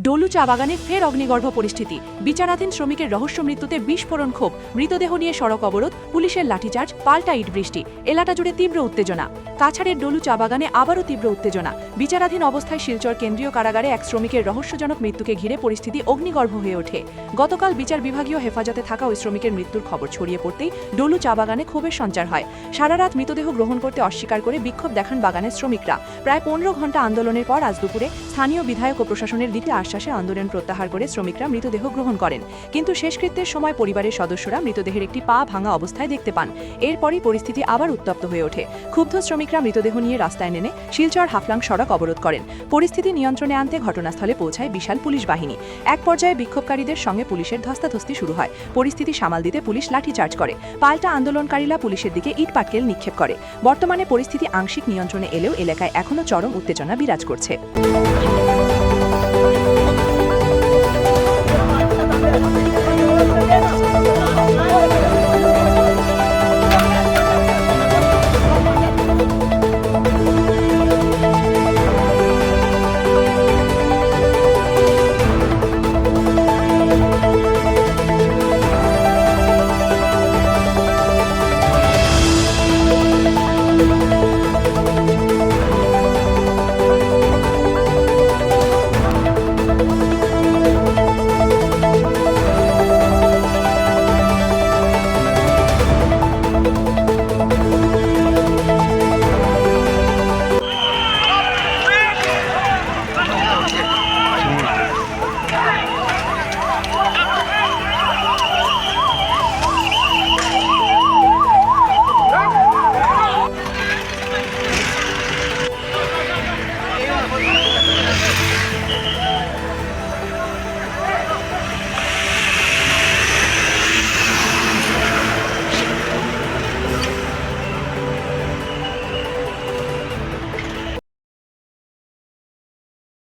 ডলু চা বাগানে ফের অগ্নিগর্ভ পরিস্থিতি। বিচারাধীন শ্রমিকের রহস্য মৃত্যুতে বিস্ফোরণ ক্ষোভ, মৃতদেহ নিয়ে সড়ক অবরোধ, পুলিশের লাঠিচার্জ, পাল্টা ইট বৃষ্টি। এলাকা জুড়ে তীব্র উত্তেজনা। কাছাড়ের ডলু চা বাগানে আবারও তীব্র উত্তেজনা। বিচারাধীন অবস্থায় শিলচর কেন্দ্রীয় কারাগারে এক শ্রমিকের রহস্যজনক মৃত্যুকে ঘিরে পরিস্থিতি অগ্নিগর্ভ হয়ে ওঠে। গতকাল বিচার বিভাগীয় হেফাজতে থাকা ওই শ্রমিকের মৃত্যুর খবর ছড়িয়ে পড়তেই ডলু চা বাগানে ক্ষোভের সঞ্চার হয়। সারা রাত মৃতদেহ গ্রহণ করতে অস্বীকার করে বিক্ষোভ দেখান বাগানের শ্রমিকরা। প্রায় 15 ঘণ্টা আন্দোলনের পর আজ দুপুরে স্থানীয় বিধায়ক ও প্রশাসনের দিকে আশ্বাসে আন্দোলন প্রত্যাহার করে শ্রমিকরা মৃতদেহ গ্রহণ করেন। কিন্তু শেষকৃত্যের সময় পরিবারের সদস্যরা মৃতদেহের একটি পা ভাঙা অবস্থায় দেখতে পান। এরপরই পরিস্থিতি আবার উত্তপ্ত হয়ে ওঠে। ক্ষুব্ধ শ্রমিকরা মৃতদেহ নিয়ে রাস্তায় নেমে শিলচর হাফলং সড়ক অবরোধ করেন। পরিস্থিতি নিয়ন্ত্রণে আনতে ঘটনাস্থলে পৌঁছায় বিশাল পুলিশ বাহিনী। এক পর্যায়ে বিক্ষোভকারীদের সঙ্গে পুলিশের ধস্তাধস্তি শুরু হয়। পরিস্থিতি সামাল দিতে পুলিশ লাঠিচার্জ করে। পাল্টা আন্দোলনকারীরা পুলিশের দিকে ইট পাটকেল নিক্ষেপ করে। বর্তমানে পরিস্থিতি আংশিক নিয়ন্ত্রণে এলেও এলাকায় এখনও চরম উত্তেজনা বিরাজ করছে।